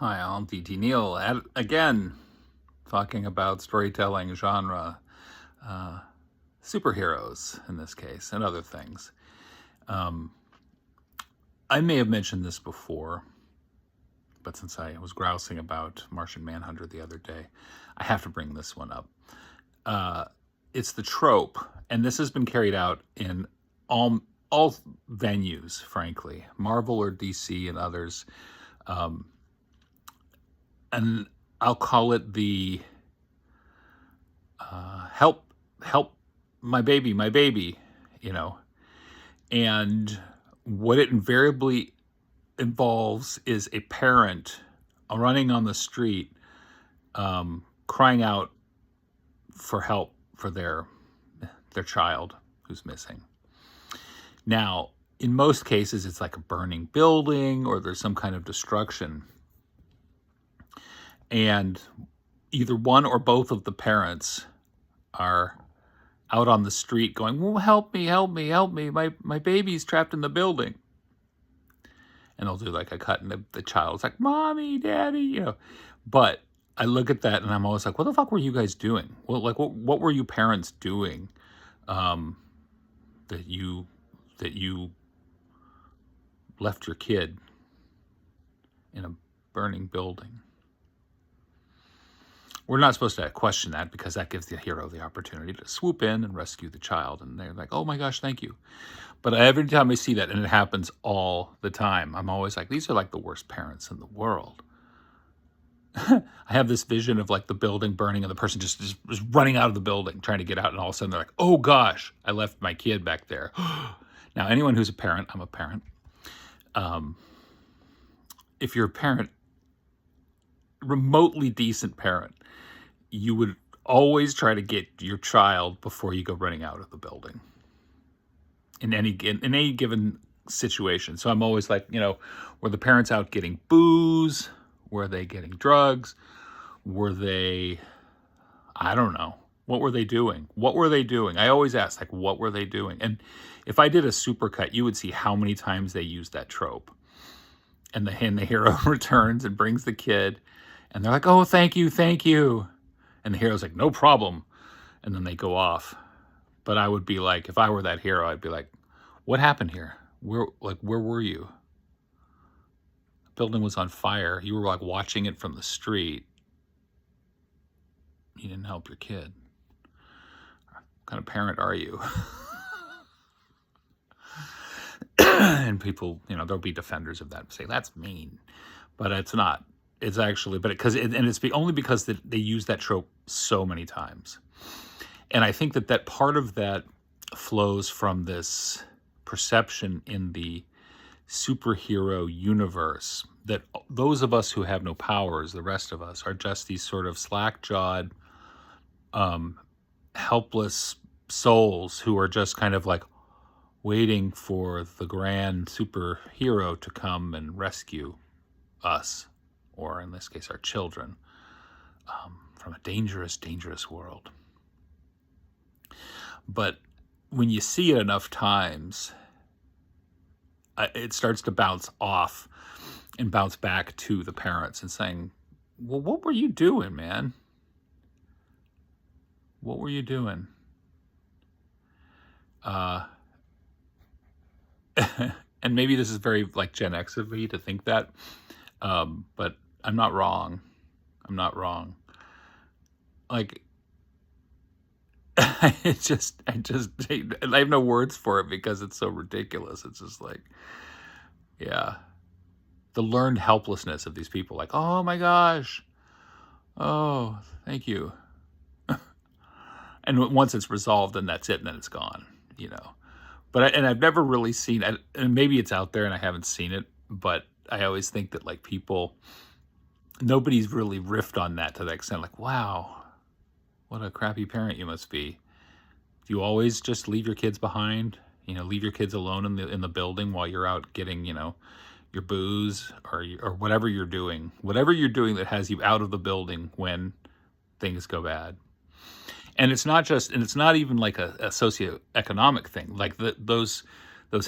Hi, I'm DT Neal, again, talking about storytelling genre, uh, superheroes in this case, and other things. Um, I may have mentioned this before, but since I was grousing about Martian Manhunter the other day, I have to bring this one up. Uh, it's the trope, and this has been carried out in all all venues, frankly, Marvel or DC and others. Um, and I'll call it the help my baby, you know. And what it invariably involves is a parent running on the street, crying out for help for their child who's missing. Now, in most cases, it's like a burning building or there's some kind of destruction. And either one or both of the parents are out on the street going, well, help me, help me, help me. My baby's trapped in the building. And they'll do like a cut, and the child's like, mommy, daddy, But I look at that and I'm always like, what the fuck were you guys doing? Well, like, what were you parents doing um, that you left your kid in a burning building? We're not supposed to question that because that gives the hero the opportunity to swoop in and rescue the child. And they're like, oh my gosh, thank you. But every time I see that, and it happens all the time, I'm always like, these are like the worst parents in the world. I have this vision of like the building burning and the person just running out of the building, trying to get out. And all of a sudden they're like, oh gosh, I left my kid back there. Now, anyone who's a parent, I'm a parent. If you're a parent, remotely decent parent, you would always try to get your child before you go running out of the building in any given situation. So I'm always like, were the parents out getting booze? Were they getting drugs? Were they, I don't know. What were they doing? What were they doing? I always ask, like, what were they doing? And if I did a supercut, you would see how many times they used that trope. And the hero returns and brings the kid, and they're like, oh, thank you, thank you. And the hero's like, no problem. And then they go off. But I would be like, if I were that hero, I'd be like, what happened here? Where were you? The building was on fire. You were like watching it from the street. You didn't help your kid. What kind of parent are you? And people, there'll be defenders of that and say, that's mean. But it's not. It's actually, only because they use that trope so many times. And I think that part of that flows from this perception in the superhero universe that those of us who have no powers, the rest of us, are just these sort of slack-jawed, helpless souls who are just kind of like waiting for the grand superhero to come and rescue us, or in this case, our children, from a dangerous, dangerous world. But when you see it enough times, it starts to bounce off and bounce back to the parents and saying, well, what were you doing, man? What were you doing? And maybe this is very like Gen X of me to think that, but I'm not wrong. I'm not wrong. Like, I have no words for it because it's so ridiculous. It's just like, yeah, the learned helplessness of these people. Like, oh my gosh, oh, thank you. And once it's resolved, then that's it, and then it's gone, But I've never really seen it, and maybe it's out there and I haven't seen it, but I always think that like nobody's really riffed on that to that extent. Like, wow, what a crappy parent you must be. Do you always just leave your kids behind? Leave your kids alone in the building while you're out getting, your booze or whatever you're doing. Whatever you're doing that has you out of the building when things go bad. And it's not even like a socioeconomic thing. Like those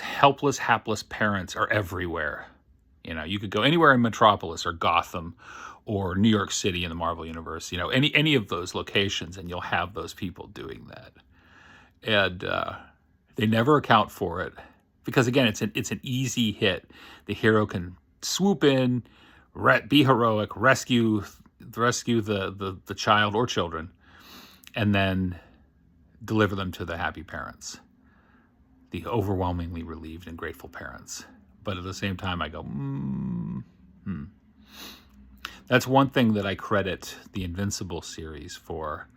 helpless, hapless parents are everywhere. You could go anywhere in Metropolis or Gotham or New York City in the Marvel Universe, any of those locations, and you'll have those people doing that. And they never account for it because, again, it's an easy hit. The hero can swoop in, be heroic, rescue the child or children, and then deliver them to the happy parents, the overwhelmingly relieved and grateful parents. But at the same time, I go, That's one thing that I credit the Invincible series for,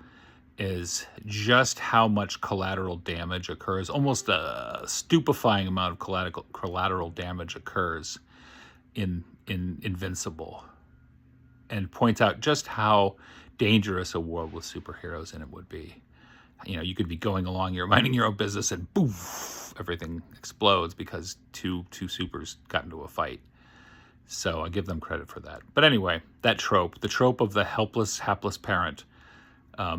is just how much collateral damage occurs. Almost a stupefying amount of collateral damage occurs in Invincible, and points out just how dangerous a world with superheroes in it would be. You could be going along, you're minding your own business, and poof, everything explodes because two supers got into a fight. So I give them credit for that. But anyway, that trope, the trope of the helpless, hapless parent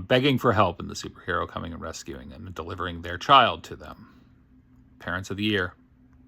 begging for help and the superhero coming and rescuing them and delivering their child to them. Parents of the Year.